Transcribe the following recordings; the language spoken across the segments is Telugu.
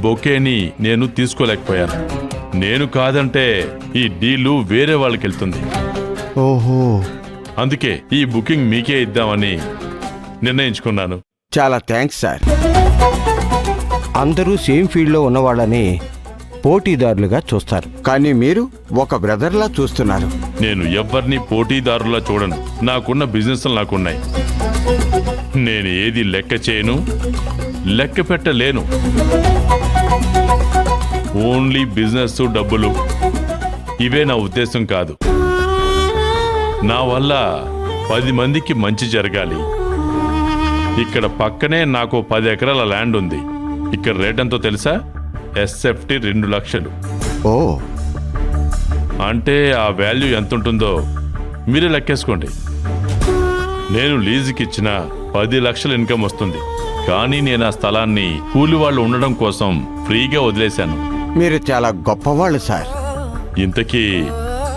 బొకేని నేను తీసుకోలేకపోయాను. నేను కాదంటే ఈ డీలు వేరే వాళ్ళకి వెళ్తుంది. ఓహో, అందుకే ఈ బుకింగ్ మీకే ఇద్దామని నిర్ణయించుకున్నాను. చాలా థ్యాంక్స్ సార్. అందరూ సేమ్ ఫీల్డ్లో ఉన్నవాళ్ళని పోటీదారులుగా చూస్తారు, కానీ మీరు ఒక బ్రదర్లా చూస్తున్నారు. నేను ఎవ్వరిని పోటీదారులా చూడను. నాకున్న బిజినెస్లు నాకున్నాయి. నేను ఏది లెక్క చేయను, లెక్క పెట్టలేను. ఓన్లీ బిజినెస్, డబ్బులు ఇవే నా ఉద్దేశం కాదు. నా వల్ల 10 మందికి మంచి జరగాలి. ఇక్కడ పక్కనే నాకు 10 ఎకరాల ల్యాండ్ ఉంది. ఇక్కడ రేట్ ఎంతో తెలుసా? ఎస్ఎఫ్టీ 2 లక్షలు. ఓ, అంటే ఆ వాల్యూ ఎంత ఉంటుందో మీరే లెక్కేసుకోండి. నేను లీజుకి ఇచ్చిన 10 లక్షల ఇన్కమ్ వస్తుంది. కానీ నేను ఆ స్థలాన్ని కూలి వాళ్ళు ఉండడం కోసం ఫ్రీగా వదిలేశాను. మీరు చాలా గొప్పవాళ్ళు సార్. ఇంతకీ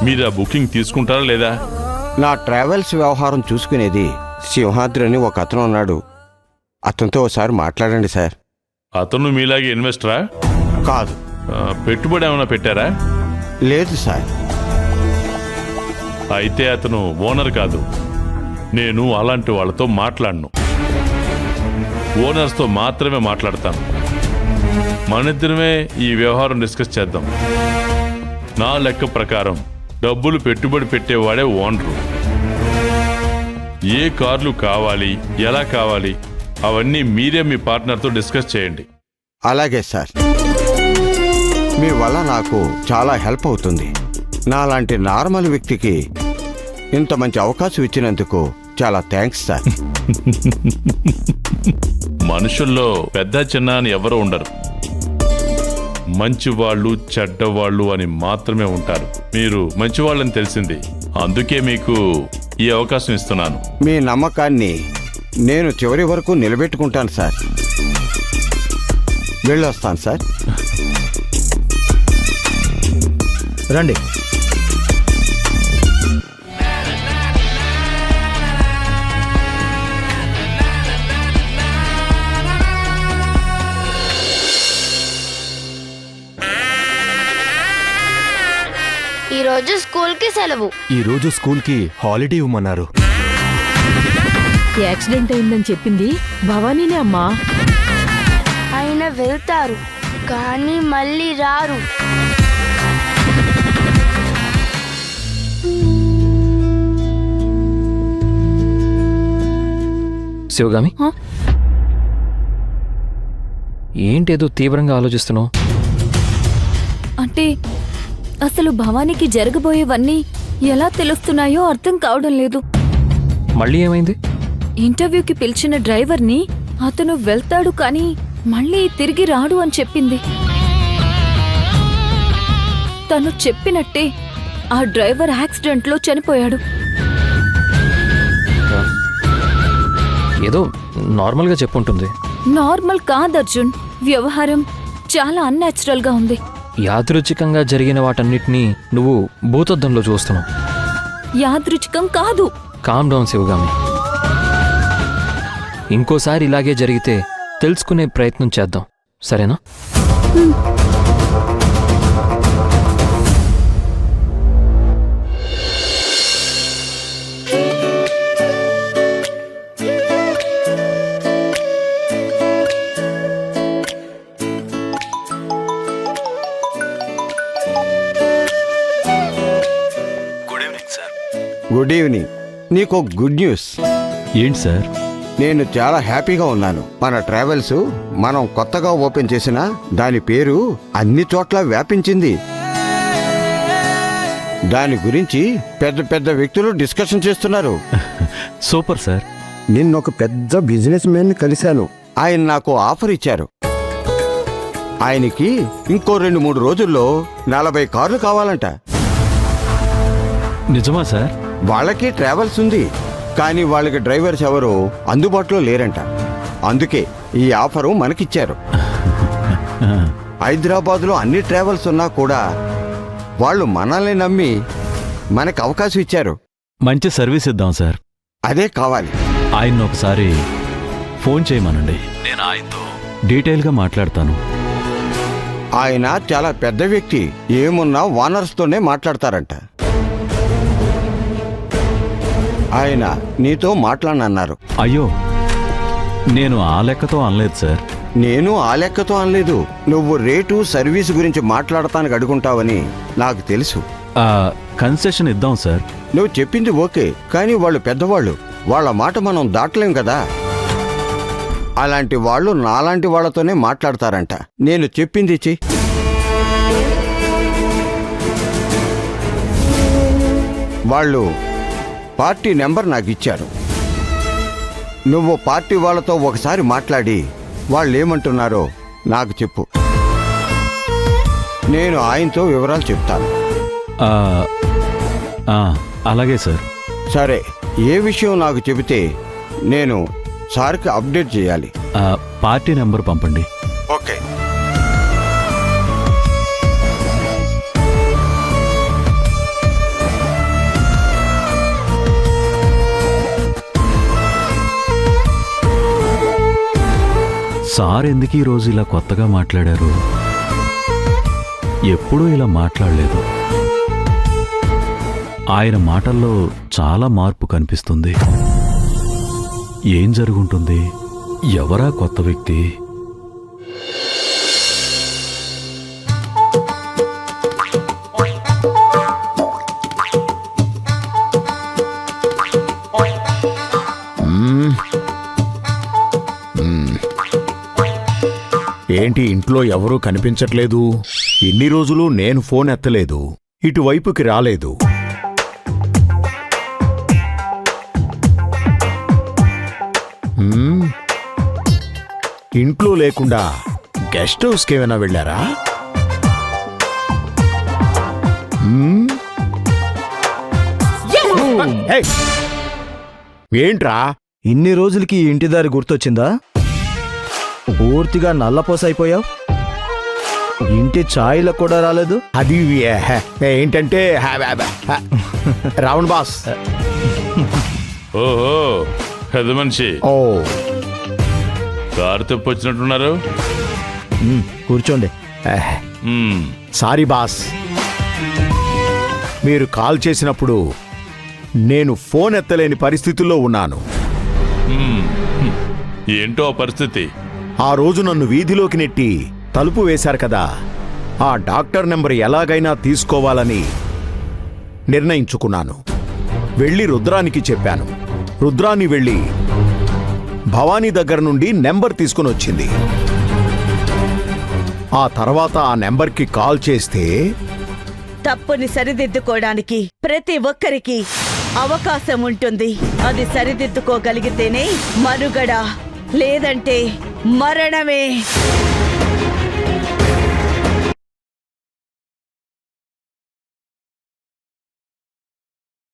మీరు ఆ బుకింగ్ తీసుకుంటారా లేదా? నా ట్రావెల్స్ వ్యవహారం చూసుకునేది సింహాద్రి అని ఒక అతను ఉన్నాడు. అతనితో ఒకసారి మాట్లాడండి సార్. అతను మీలాగే ఇన్వెస్టరా? కాదు. పెట్టుబడి ఏమైనా పెట్టారా? లేదు సార్. అయితే అతను ఓనర్ కాదు. నేను అలాంటి వాళ్ళతో మాట్లాడను. ఓనర్స్తో మాత్రమే మాట్లాడతాను. మనిద్దరమే ఈ వ్యవహారం డిస్కస్ చేద్దాం. నా లెక్క ప్రకారం డబ్బులు పెట్టుబడి పెట్టేవాడే ఓనరు. ఏ కార్లు కావాలి, ఎలా కావాలి, అవన్నీ మీరే మీ పార్ట్నర్తో డిస్కస్ చేయండి. అలాగే సార్. మీ వల్ల నాకు చాలా హెల్ప్ అవుతుంది. నాలాంటి నార్మల్ వ్యక్తికి ఇంత మంచి అవకాశం ఇచ్చినందుకు చాలా థ్యాంక్స్ సార్. మనుషుల్లో పెద్ద చిన్న అని ఎవరూ ఉండరు. మంచివాళ్ళు, చెడ్డవాళ్ళు అని మాత్రమే ఉంటారు. మీరు మంచివాళ్ళని తెలిసింది, అందుకే మీకు ఈ అవకాశం ఇస్తున్నాను. మీ నమ్మకాన్ని నేను చివరి వరకు నిలబెట్టుకుంటాను సార్. వెళ్ళొస్తాను సార్. రండి. ఈరోజు స్కూల్కి సెలవు. ఈరోజు స్కూల్కి హాలిడే ఇవ్వమన్నారు. యాక్సిడెంట్ అయిందని చెప్పింది భవానీనే అమ్మా. ఆయన వెళ్తారు కానీ మళ్ళీ రారు. శివగామి, ఏంటేదో తీవ్రంగా ఆలోచిస్తున్నావు? అంటే అసలు భవానీకి జరగబోయేవన్నీ ఎలా తెలుస్తున్నాయో అర్థం కావడం లేదు. మళ్ళీ ఏమైంది? ఇంటర్వ్యూకి పిలిచిన డ్రైవర్ని అతను వెళ్తాడు కానీ మళ్ళీ తిరిగి రాడు అని చెప్పింది. తను చెప్పినట్టే ఆ డ్రైవర్ యాక్సిడెంట్లో చనిపోయాడు. ఏదో నార్మల్గా చెప్పుంటుంది. నార్మల్ కాదు అర్జున్, వ్యవహారం చాలా అన్యాచురల్ గా ఉంది. యాదృచ్ఛికంగా జరిగిన వాటన్నిటినీ నువ్వు భూతద్దంలో చూస్తున్నావు. యాదృచ్ఛికం కాదు. Calm down Sivagami. ఇంకోసారి ఇలాగే జరిగితే తెలుసుకునే ప్రయత్నం చేద్దాం, సరేనా? Good evening. నీకు గుడ్ న్యూస్. ఏంటి సార్? నేను చాలా హ్యాపీగా ఉన్నాను. మన ట్రావెల్స్ మనం కొత్తగా ఓపెన్ చేసిన దాని పేరు అన్ని చోట్ల వ్యాపించింది. దాని గురించి పెద్ద పెద్ద వ్యక్తులు డిస్కషన్ చేస్తున్నారు. Super sir. నిన్న ఒక పెద్ద బిజినెస్ మ్యాన్ కలిశాను. ఆయన నాకు ఆఫర్ ఇచ్చారు. ఆయనకి ఇంకో 2-3 రోజుల్లో 40 కార్లు కావాలంట. నిజమా సార్? వాళ్ళకి ట్రావెల్స్ ఉంది, కానీ వాళ్ళకి డ్రైవర్స్ ఎవరు అందుబాటులో లేరంట. అందుకే ఈ ఆఫరు మనకిచ్చారు. హైదరాబాద్లో అన్ని ట్రావెల్స్ ఉన్నా కూడా వాళ్ళు మనల్ని నమ్మి మనకు అవకాశం ఇచ్చారు. మంచి సర్వీస్ ఇద్దాం సార్. అదే కావాలి. ఆయన్ని ఒకసారి ఫోన్ చేయమనండి. నేను ఆయనతో డీటెయిల్గా మాట్లాడతాను. ఆయన చాలా పెద్ద వ్యక్తి, ఏమున్నా ఓనర్స్తోనే మాట్లాడతారంట. ఆయన నీతో మాట్లాడనన్నారు. అయ్యో, నేను ఆ లెక్కతో అనలేదు సార్. నేను ఆ లెక్కతో అనలేదు. నువ్వు రేటు సర్వీస్ గురించి మాట్లాడటానికి అడుగుంటావని నాకు తెలుసు. కన్సెషన్ ఇద్దాం సార్. నువ్వు చెప్పింది ఓకే, కానీ వాళ్ళు పెద్దవాళ్ళు, వాళ్ళ మాట మనం దాటలేం కదా. అలాంటి వాళ్ళు నాలాంటి వాళ్ళతోనే మాట్లాడతారంట. నేను చెప్పింది చెయ్యి. వాళ్ళు పార్టీ నెంబర్ నాకు ఇచ్చారు. నువ్వు పార్టీ వాళ్ళతో ఒకసారి మాట్లాడి వాళ్ళు ఏమంటున్నారో నాకు చెప్పు. నేను ఆయనతో వివరాలు చెప్తాను. అలాగే సార్. సరే, ఏ విషయం నాకు చెబితే నేను సార్కి అప్డేట్ చేయాలి. పార్టీ నెంబర్ పంపండి. ఓకే. సార్ ఎందుకు ఈరోజు ఇలా కొత్తగా మాట్లాడారు? ఎప్పుడూ ఇలా మాట్లాడలేదు. ఆయన మాటల్లో చాలా మార్పు కనిపిస్తుంది. ఏం జరుగుంటుంది? ఎవరా కొత్త వ్యక్తి? ఏంటి ఇంట్లో ఎవరూ కనిపించట్లేదు? ఇన్ని రోజులు నేను ఫోన్ ఎత్తలేదు, ఇటువైపుకి రాలేదు. ఇంట్లో లేకుండా గెస్ట్ హౌస్కి ఏమైనా వెళ్ళారా? ఏయ్! ఏంట్రా? ఇన్ని రోజులకి ఈ ఇంటి దారి గుర్తొచ్చిందా? పూర్తిగా నల్లపోస అయిపోయావు. ఇంటి ఛాయలకు కూడా రాలేదు. అది ఏంటంటే రావణ్ బాస్. ఓహో, పెద్ద మనిషి ఓ, కారు తెప్పొచ్చినట్టున్నారు. కూర్చోండి. సారీ బాస్, మీరు కాల్ చేసినప్పుడు నేను ఫోన్ ఎత్తలేని పరిస్థితుల్లో ఉన్నాను. ఏంటో ఆ పరిస్థితి? ఆ రోజు నన్ను వీధిలోకి నెట్టి తలుపు వేశారు కదా, ఆ డాక్టర్ నెంబర్ ఎలాగైనా తీసుకోవాలని నిర్ణయించుకున్నాను. వెళ్ళి రుద్రానికి చెప్పాను. రుద్రాని వెళ్ళి భవానీ దగ్గర నుండి నెంబర్ తీసుకుని వచ్చింది. ఆ తర్వాత ఆ నెంబర్కి కాల్ చేస్తే తప్పుని సరిదిద్దుకోవడానికి ప్రతి ఒక్కరికి అవకాశం ఉంటుంది. అది సరిదిద్దుకోగలిగితేనే మనుగడ, లేదంటే మరణమే.